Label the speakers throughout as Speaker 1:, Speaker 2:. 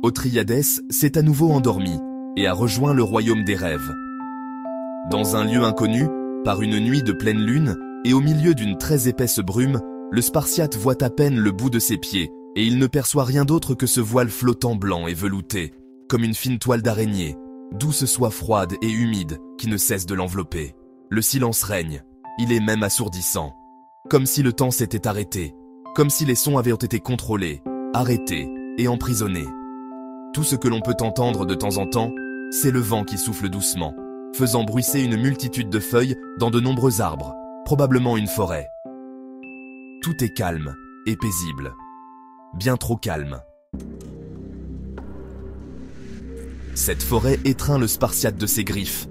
Speaker 1: Othryadès s'est à nouveau endormi et a rejoint le royaume des rêves. Dans un lieu inconnu, par une nuit de pleine lune et au milieu d'une très épaisse brume, le Spartiate voit à peine le bout de ses pieds et il ne perçoit rien d'autre que ce voile flottant blanc et velouté, comme une fine toile d'araignée, d'où ce soie froide et humide qui ne cesse de l'envelopper. Le silence règne, il est même assourdissant, comme si le temps s'était arrêté, comme si les sons avaient été contrôlés, arrêtés et emprisonnés. Tout ce que l'on peut entendre de temps en temps, c'est le vent qui souffle doucement, faisant bruisser une multitude de feuilles dans de nombreux arbres, probablement une forêt. Tout est calme et paisible, bien trop calme. Cette forêt étreint le Spartiate de ses griffes.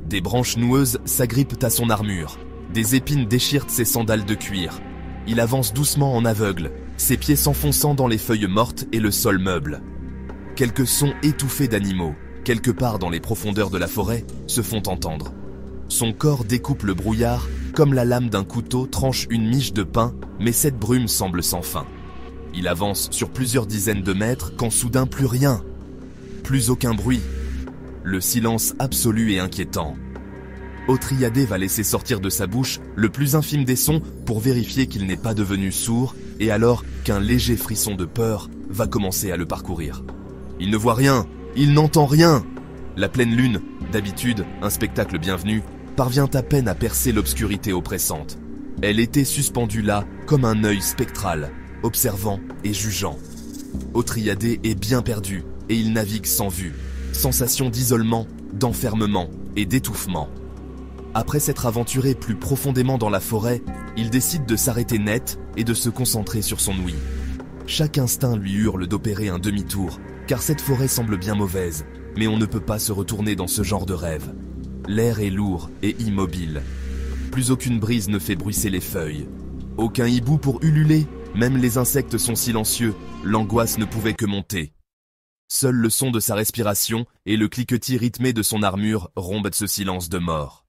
Speaker 1: Des branches noueuses s'agrippent à son armure, des épines déchirent ses sandales de cuir. Il avance doucement en aveugle, ses pieds s'enfonçant dans les feuilles mortes et le sol meuble. Quelques sons étouffés d'animaux, quelque part dans les profondeurs de la forêt, se font entendre. Son corps découpe le brouillard, comme la lame d'un couteau tranche une miche de pain, mais cette brume semble sans fin. Il avance sur plusieurs dizaines de mètres quand soudain plus rien. Plus aucun bruit. Le silence absolu et inquiétant. Othryadès va laisser sortir de sa bouche le plus infime des sons pour vérifier qu'il n'est pas devenu sourd, et alors qu'un léger frisson de peur va commencer à le parcourir. Il ne voit rien, il n'entend rien. La pleine lune, d'habitude un spectacle bienvenu, parvient à peine à percer l'obscurité oppressante. Elle était suspendue là comme un œil spectral, observant et jugeant. Othryadès est bien perdu et il navigue sans vue, sensation d'isolement, d'enfermement et d'étouffement. Après s'être aventuré plus profondément dans la forêt, il décide de s'arrêter net et de se concentrer sur son ouïe. Chaque instinct lui hurle d'opérer un demi-tour, car cette forêt semble bien mauvaise, mais on ne peut pas se retourner dans ce genre de rêve. L'air est lourd et immobile. Plus aucune brise ne fait bruisser les feuilles. Aucun hibou pour ululer, même les insectes sont silencieux, l'angoisse ne pouvait que monter. Seul le son de sa respiration et le cliquetis rythmé de son armure rompent ce silence de mort.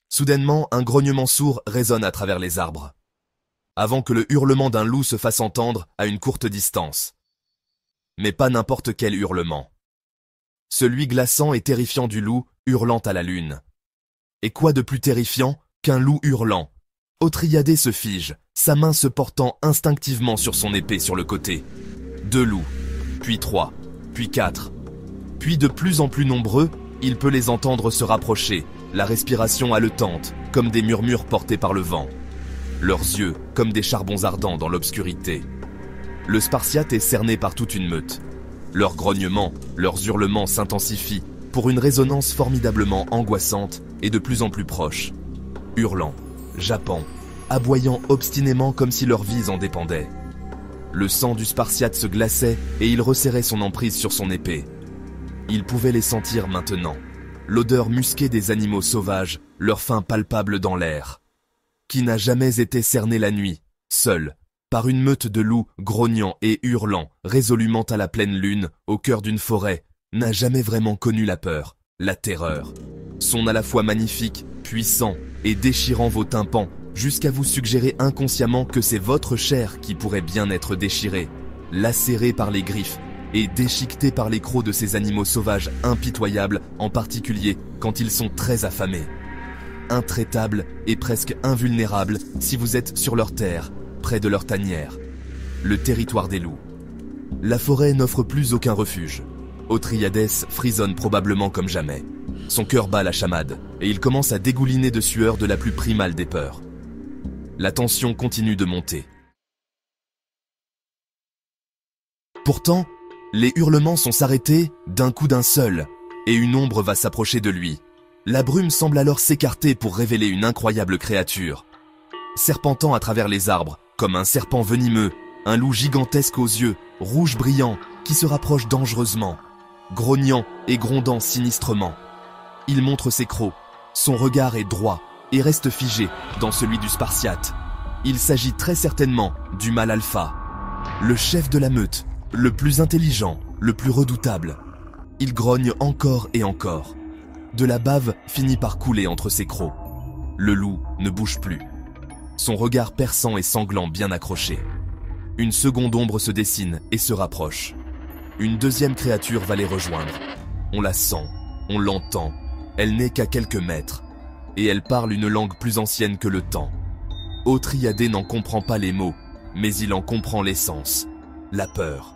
Speaker 1: Soudainement, un grognement sourd résonne à travers les arbres, avant que le hurlement d'un loup se fasse entendre à une courte distance. Mais pas n'importe quel hurlement. Celui glaçant et terrifiant du loup hurlant à la lune. Et quoi de plus terrifiant qu'un loup hurlant? Othryadès se fige, sa main se portant instinctivement sur son épée sur le côté. 2 loups, puis 3, puis 4. Puis de plus en plus nombreux, il peut les entendre se rapprocher, la respiration haletante, comme des murmures portés par le vent. Leurs yeux comme des charbons ardents dans l'obscurité. Le Spartiate est cerné par toute une meute. Leurs grognements, leurs hurlements s'intensifient pour une résonance formidablement angoissante et de plus en plus proche. Hurlant, jappant, aboyant obstinément comme si leurs vies en dépendaient. Le sang du Spartiate se glaçait et il resserrait son emprise sur son épée. Il pouvait les sentir maintenant, l'odeur musquée des animaux sauvages, leur faim palpable dans l'air. Qui n'a jamais été cerné la nuit, seul, par une meute de loups grognant et hurlant résolument à la pleine lune, au cœur d'une forêt, n'a jamais vraiment connu la peur, la terreur. Son à la fois magnifique, puissant et déchirant vos tympans, jusqu'à vous suggérer inconsciemment que c'est votre chair qui pourrait bien être déchirée, lacérée par les griffes et déchiquetée par les crocs de ces animaux sauvages impitoyables, en particulier quand ils sont très affamés. Intraitables et presque invulnérables si vous êtes sur leur terre, près de leur tanière, le territoire des loups. La forêt n'offre plus aucun refuge. Othryadès frissonne probablement comme jamais. Son cœur bat la chamade et il commence à dégouliner de sueur de la plus primale des peurs. La tension continue de monter. Pourtant, les hurlements sont s'arrêter d'un coup d'un seul et une ombre va s'approcher de lui. La brume semble alors s'écarter pour révéler une incroyable créature. Serpentant à travers les arbres, comme un serpent venimeux, un loup gigantesque aux yeux, rouge brillant, qui se rapproche dangereusement, grognant et grondant sinistrement. Il montre ses crocs, son regard est droit et reste figé dans celui du Spartiate. Il s'agit très certainement du mâle alpha, le chef de la meute, le plus intelligent, le plus redoutable. Il grogne encore et encore. De la bave finit par couler entre ses crocs. Le loup ne bouge plus. Son regard perçant et sanglant bien accroché. Une seconde ombre se dessine et se rapproche. Une deuxième créature va les rejoindre. On la sent, on l'entend. Elle n'est qu'à quelques mètres. Et elle parle une langue plus ancienne que le temps. Othryadé n'en comprend pas les mots, mais il en comprend l'essence. La peur.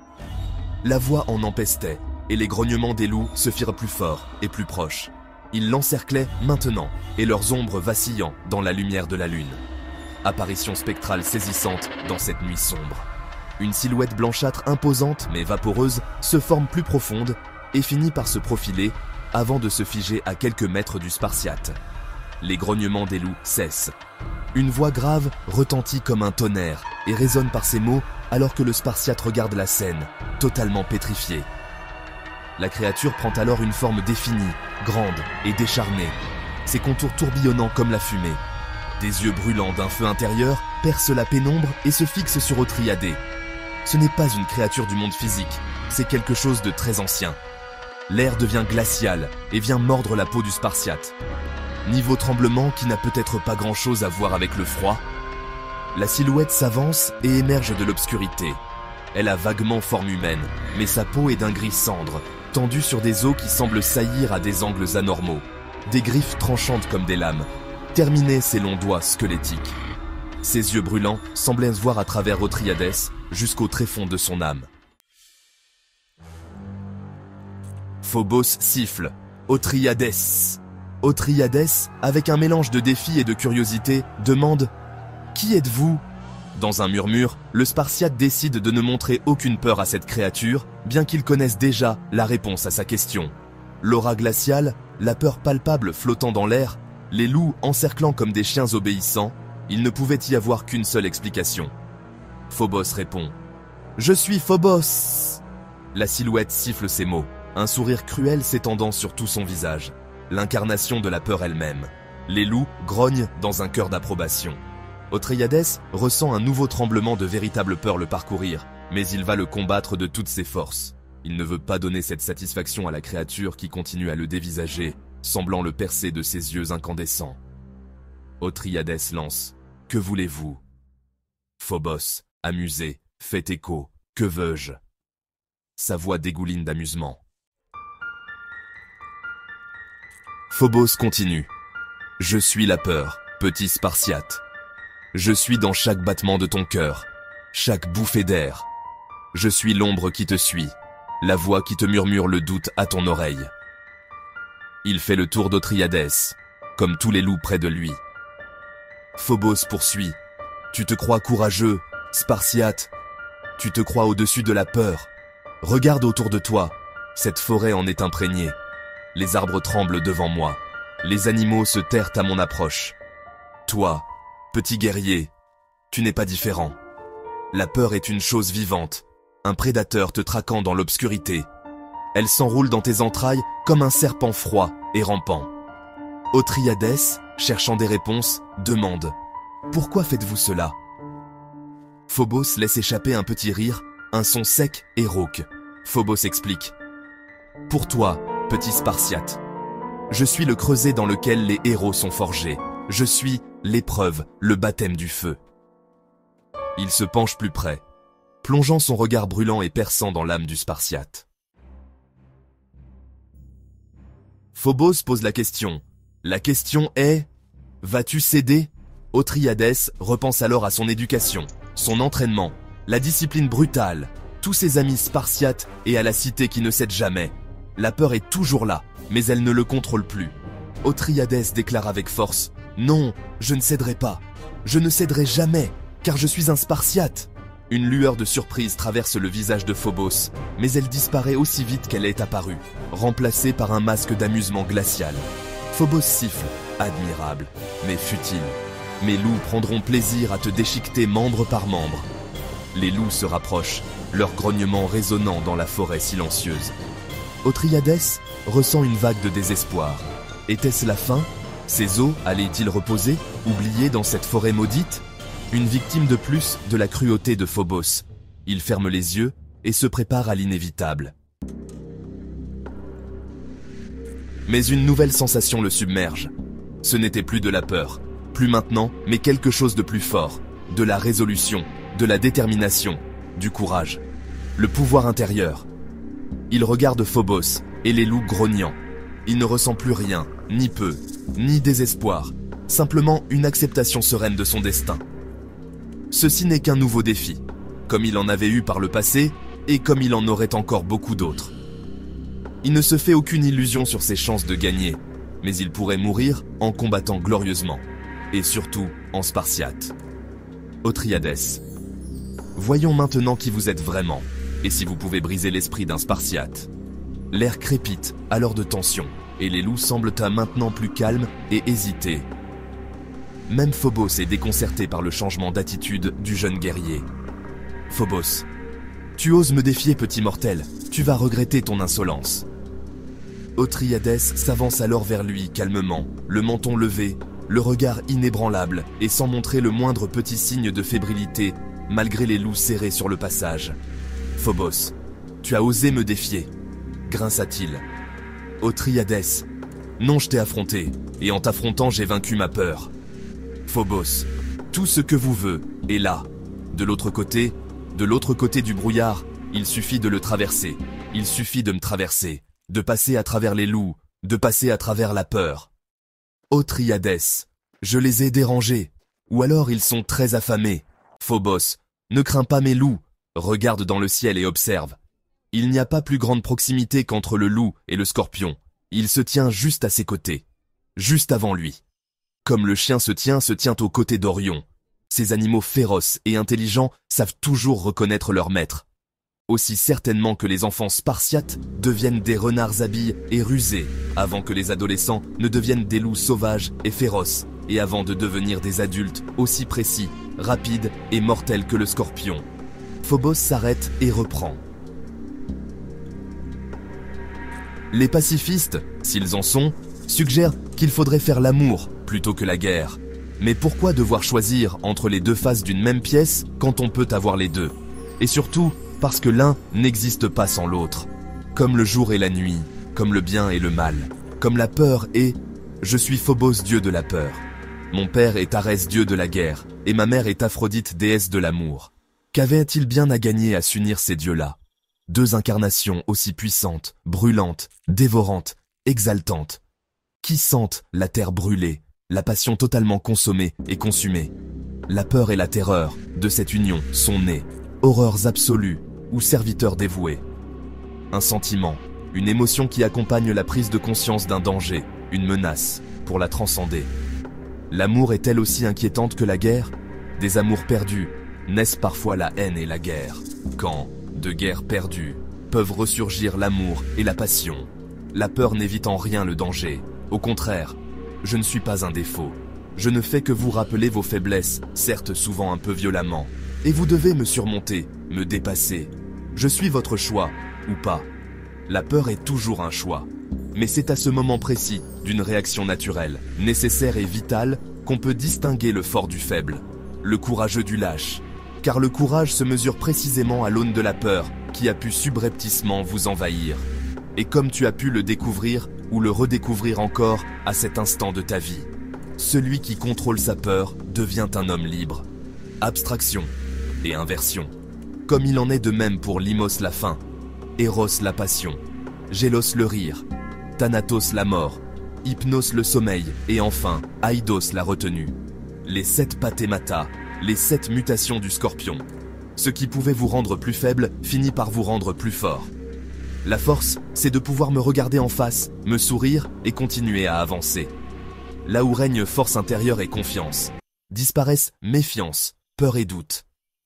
Speaker 1: La voix en empestait, et les grognements des loups se firent plus forts et plus proches. Ils l'encerclaient maintenant, et leurs ombres vacillant dans la lumière de la lune. Apparition spectrale saisissante dans cette nuit sombre. Une silhouette blanchâtre imposante mais vaporeuse se forme plus profonde et finit par se profiler avant de se figer à quelques mètres du Spartiate. Les grognements des loups cessent. Une voix grave retentit comme un tonnerre et résonne par ces mots alors que le Spartiate regarde la scène, totalement pétrifié. La créature prend alors une forme définie, grande et décharnée, ses contours tourbillonnant comme la fumée. Des yeux brûlants d'un feu intérieur percent la pénombre et se fixent sur Othryadé. Ce n'est pas une créature du monde physique, c'est quelque chose de très ancien. L'air devient glacial et vient mordre la peau du Spartiate. Niveau tremblement qui n'a peut-être pas grand-chose à voir avec le froid. La silhouette s'avance et émerge de l'obscurité. Elle a vaguement forme humaine, mais sa peau est d'un gris cendre, tendue sur des os qui semblent saillir à des angles anormaux. Des griffes tranchantes comme des lames, terminer ses longs doigts squelettiques. Ses yeux brûlants semblaient voir à travers Othryadès jusqu'au tréfonds de son âme. Phobos siffle. Othryadès. Othryadès, avec un mélange de défi et de curiosité, demande « Qui êtes-vous » Dans un murmure, le Spartiate décide de ne montrer aucune peur à cette créature, bien qu'il connaisse déjà la réponse à sa question. L'aura glaciale, la peur palpable flottant dans l'air, les loups encerclant comme des chiens obéissants, il ne pouvait y avoir qu'une seule explication. Phobos répond « Je suis Phobos !» La silhouette siffle ces mots, un sourire cruel s'étendant sur tout son visage. L'incarnation de la peur elle-même. Les loups grognent dans un cœur d'approbation. Othryadès ressent un nouveau tremblement de véritable peur le parcourir, mais il va le combattre de toutes ses forces. Il ne veut pas donner cette satisfaction à la créature qui continue à le dévisager, semblant le percer de ses yeux incandescents. Othryadès lance « Que voulez-vous » Phobos, amusé, fait écho « Que veux-je » Sa voix dégouline d'amusement. Phobos continue. « Je suis la peur, petit Spartiate. Je suis dans chaque battement de ton cœur, chaque bouffée d'air. Je suis l'ombre qui te suit, la voix qui te murmure le doute à ton oreille. » Il fait le tour d'Othryadès, comme tous les loups près de lui. Phobos poursuit. « Tu te crois courageux, Spartiate. Tu te crois au-dessus de la peur. Regarde autour de toi, cette forêt en est imprégnée. Les arbres tremblent devant moi. Les animaux se terrent à mon approche. Toi, petit guerrier, tu n'es pas différent. La peur est une chose vivante, un prédateur te traquant dans l'obscurité. Elle s'enroule dans tes entrailles comme un serpent froid et rampant. » Othryadès, cherchant des réponses, demande « Pourquoi faites-vous cela ?» Phobos laisse échapper un petit rire, un son sec et rauque. Phobos explique « Pour toi, petit Spartiate. Je suis le creuset dans lequel les héros sont forgés. Je suis l'épreuve, le baptême du feu. » Il se penche plus près, plongeant son regard brûlant et perçant dans l'âme du Spartiate. Phobos pose la question. La question est « Vas-tu céder ?» Othryadès repense alors à son éducation, son entraînement, la discipline brutale, tous ses amis spartiates et à la cité qui ne cède jamais. La peur est toujours là, mais elle ne le contrôle plus. Othryadès déclare avec force « Non, je ne céderai pas. Je ne céderai jamais, car je suis un Spartiate. » Une lueur de surprise traverse le visage de Phobos, mais elle disparaît aussi vite qu'elle est apparue, remplacée par un masque d'amusement glacial. Phobos siffle, admirable, mais futile. Mes loups prendront plaisir à te déchiqueter membre par membre. Les loups se rapprochent, leurs grognements résonnant dans la forêt silencieuse. Othryadès ressent une vague de désespoir. Était-ce la fin? Ses os allaient-ils reposer, oubliés dans cette forêt maudite? Une victime de plus de la cruauté de Phobos. Il ferme les yeux et se prépare à l'inévitable. Mais une nouvelle sensation le submerge. Ce n'était plus de la peur, plus maintenant, mais quelque chose de plus fort, de la résolution, de la détermination, du courage, le pouvoir intérieur. Il regarde Phobos et les loups grognant. Il ne ressent plus rien, ni peu, ni désespoir, simplement une acceptation sereine de son destin. Ceci n'est qu'un nouveau défi, comme il en avait eu par le passé et comme il en aurait encore beaucoup d'autres. Il ne se fait aucune illusion sur ses chances de gagner, mais il pourrait mourir en combattant glorieusement, et surtout en Spartiate. Othryades. Voyons maintenant qui vous êtes vraiment, et si vous pouvez briser l'esprit d'un Spartiate. L'air crépite alors de tension, et les loups semblent à maintenant plus calmes et hésités. Même Phobos est déconcerté par le changement d'attitude du jeune guerrier. Phobos, tu oses me défier, petit mortel, tu vas regretter ton insolence. Othryades s'avance alors vers lui calmement, le menton levé, le regard inébranlable et sans montrer le moindre petit signe de fébrilité, malgré les loups serrés sur le passage. Phobos, tu as osé me défier, grinça-t-il. Othryades, non, je t'ai affronté, et en t'affrontant j'ai vaincu ma peur. Phobos, tout ce que vous veux est là. De l'autre côté du brouillard, il suffit de le traverser. Il suffit de me traverser, de passer à travers les loups, de passer à travers la peur. Othryades, je les ai dérangés, ou alors ils sont très affamés. Phobos, ne crains pas mes loups, regarde dans le ciel et observe. Il n'y a pas plus grande proximité qu'entre le loup et le scorpion. Il se tient juste à ses côtés, juste avant lui. Comme le chien se tient aux côtés d'Orion. Ces animaux féroces et intelligents savent toujours reconnaître leur maître. Aussi certainement que les enfants spartiates deviennent des renards habiles et rusés, avant que les adolescents ne deviennent des loups sauvages et féroces, et avant de devenir des adultes aussi précis, rapides et mortels que le scorpion. Phobos s'arrête et reprend. Les pacifistes, s'ils en sont, suggèrent qu'il faudrait faire l'amour plutôt que la guerre. Mais pourquoi devoir choisir entre les deux faces d'une même pièce quand on peut avoir les deux? Et surtout, parce que l'un n'existe pas sans l'autre. Comme le jour et la nuit, comme le bien et le mal, comme la peur et... Je suis Phobos, dieu de la peur. Mon père est Arès, dieu de la guerre, et ma mère est Aphrodite, déesse de l'amour. Qu'avait-il bien à gagner à s'unir ces dieux-là? Deux incarnations aussi puissantes, brûlantes, dévorantes, exaltantes, qui sentent la terre brûlée, la passion totalement consommée et consumée. La peur et la terreur de cette union sont nées, horreurs absolues ou serviteurs dévoués. Un sentiment, une émotion qui accompagne la prise de conscience d'un danger, une menace, pour la transcender. L'amour est-elle aussi inquiétante que la guerre? Des amours perdus naissent parfois la haine et la guerre, quand, de guerres perdues, peuvent ressurgir l'amour et la passion. La peur n'évite en rien le danger. Au contraire, je ne suis pas un défaut. Je ne fais que vous rappeler vos faiblesses, certes souvent un peu violemment. Et vous devez me surmonter, me dépasser. Je suis votre choix, ou pas. La peur est toujours un choix. Mais c'est à ce moment précis, d'une réaction naturelle, nécessaire et vitale, qu'on peut distinguer le fort du faible, le courageux du lâche. Car le courage se mesure précisément à l'aune de la peur, qui a pu subrepticement vous envahir. Et comme tu as pu le découvrir, ou le redécouvrir encore, à cet instant de ta vie. Celui qui contrôle sa peur devient un homme libre. Abstraction et inversion. Comme il en est de même pour Limos la faim, Eros la passion, Gélos le rire, Thanatos la mort, Hypnos le sommeil et enfin Aïdos la retenue. Les 7 pathémata, les 7 mutations du scorpion. Ce qui pouvait vous rendre plus faible finit par vous rendre plus fort. La force, c'est de pouvoir me regarder en face, me sourire et continuer à avancer. Là où règne force intérieure et confiance, disparaissent méfiance, peur et doute.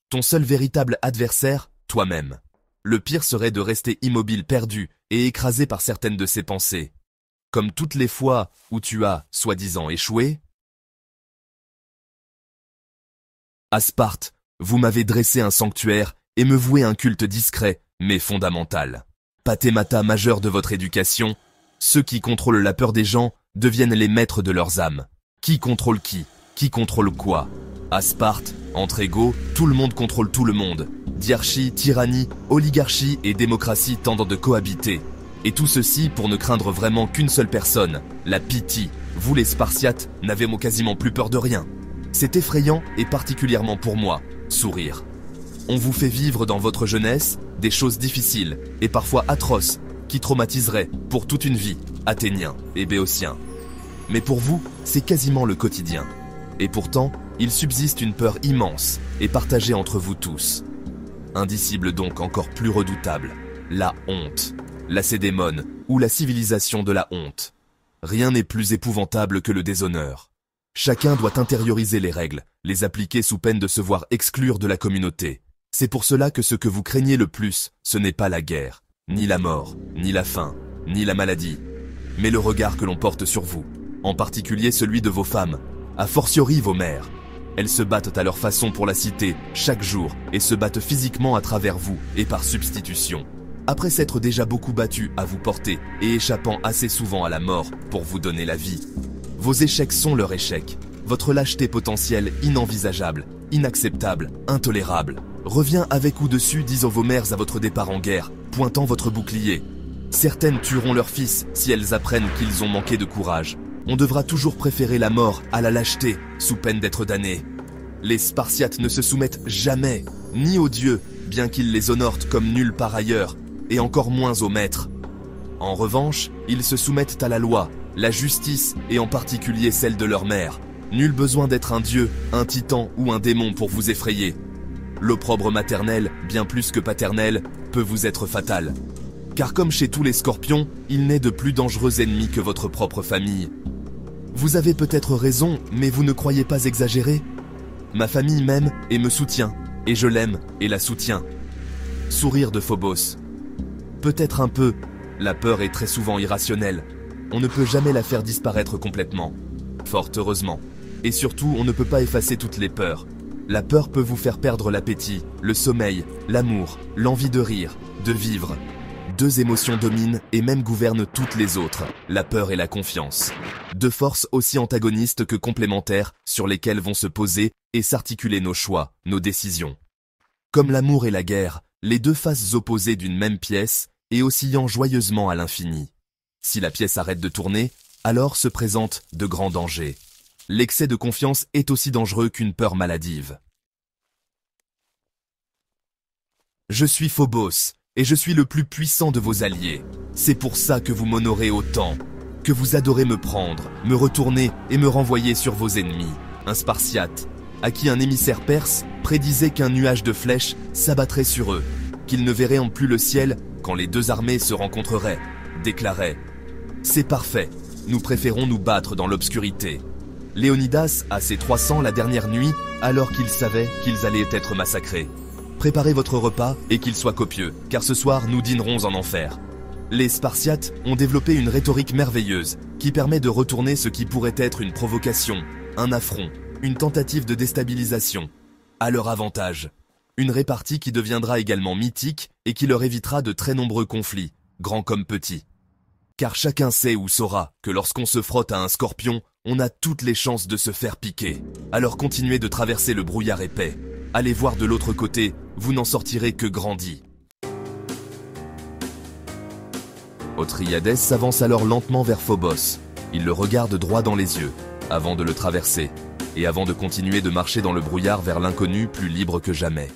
Speaker 1: Ton seul véritable adversaire, toi-même. Le pire serait de rester immobile, perdu et écrasé par certaines de ces pensées. Comme toutes les fois où tu as, soi-disant, échoué. À Sparte, vous m'avez dressé un sanctuaire et me voué un culte discret, mais fondamental. Pathémata majeur de votre éducation, ceux qui contrôlent la peur des gens deviennent les maîtres de leurs âmes. Qui contrôle qui? Qui contrôle quoi? À Sparte, entre égaux, tout le monde contrôle tout le monde. Diarchie, tyrannie, oligarchie et démocratie tendent de cohabiter. Et tout ceci pour ne craindre vraiment qu'une seule personne, la Pythie. Vous les Spartiates n'avez quasiment plus peur de rien. C'est effrayant et particulièrement pour moi, sourire. On vous fait vivre dans votre jeunesse des choses difficiles et parfois atroces qui traumatiseraient pour toute une vie Athéniens et Béotiens. Mais pour vous, c'est quasiment le quotidien. Et pourtant, il subsiste une peur immense et partagée entre vous tous. Indicible donc encore plus redoutable, la honte, lacédémone ou la civilisation de la honte. Rien n'est plus épouvantable que le déshonneur. Chacun doit intérioriser les règles, les appliquer sous peine de se voir exclure de la communauté. C'est pour cela que ce que vous craignez le plus, ce n'est pas la guerre, ni la mort, ni la faim, ni la maladie, mais le regard que l'on porte sur vous, en particulier celui de vos femmes, a fortiori vos mères. Elles se battent à leur façon pour la cité, chaque jour, et se battent physiquement à travers vous, et par substitution. Après s'être déjà beaucoup battues à vous porter, et échappant assez souvent à la mort pour vous donner la vie. Vos échecs sont leurs échecs. Votre lâcheté potentielle inenvisageable, inacceptable, intolérable, revient avec ou dessus, disent vos mères à votre départ en guerre, pointant votre bouclier. Certaines tueront leurs fils si elles apprennent qu'ils ont manqué de courage. On devra toujours préférer la mort à la lâcheté, sous peine d'être damné. Les Spartiates ne se soumettent jamais, ni aux dieux, bien qu'ils les honorent comme nulle part ailleurs, et encore moins aux maîtres. En revanche, ils se soumettent à la loi, la justice et en particulier celle de leur mère. Nul besoin d'être un dieu, un titan ou un démon pour vous effrayer. L'opprobre maternel, bien plus que paternel, peut vous être fatal. Car comme chez tous les scorpions, il n'est de plus dangereux ennemis que votre propre famille. Vous avez peut-être raison, mais vous ne croyez pas exagérer? Ma famille m'aime et me soutient, et je l'aime et la soutiens. Sourire de Phobos. Peut-être un peu, la peur est très souvent irrationnelle. On ne peut jamais la faire disparaître complètement. Fort heureusement. Et surtout, on ne peut pas effacer toutes les peurs. La peur peut vous faire perdre l'appétit, le sommeil, l'amour, l'envie de rire, de vivre. Deux émotions dominent et même gouvernent toutes les autres, la peur et la confiance. Deux forces aussi antagonistes que complémentaires sur lesquelles vont se poser et s'articuler nos choix, nos décisions. Comme l'amour et la guerre, les deux faces opposées d'une même pièce et oscillant joyeusement à l'infini. Si la pièce arrête de tourner, alors se présentent de grands dangers. L'excès de confiance est aussi dangereux qu'une peur maladive. Je suis Phobos, et je suis le plus puissant de vos alliés. C'est pour ça que vous m'honorez autant, que vous adorez me prendre, me retourner et me renvoyer sur vos ennemis. Un Spartiate, à qui un émissaire perse prédisait qu'un nuage de flèches s'abattrait sur eux, qu'ils ne verraient en plus le ciel quand les deux armées se rencontreraient, déclarait « C'est parfait, nous préférons nous battre dans l'obscurité ». Léonidas a ses 300 la dernière nuit, alors qu'il savait qu'ils allaient être massacrés. Préparez votre repas et qu'il soit copieux, car ce soir nous dînerons en enfer. Les Spartiates ont développé une rhétorique merveilleuse qui permet de retourner ce qui pourrait être une provocation, un affront, une tentative de déstabilisation, à leur avantage. Une répartie qui deviendra également mythique et qui leur évitera de très nombreux conflits, grands comme petits. Car chacun sait ou saura que lorsqu'on se frotte à un scorpion, on a toutes les chances de se faire piquer. Alors continuez de traverser le brouillard épais. Allez voir de l'autre côté, vous n'en sortirez que grandi. Othryadès s'avance alors lentement vers Phobos. Il le regarde droit dans les yeux, avant de le traverser, et avant de continuer de marcher dans le brouillard vers l'inconnu plus libre que jamais.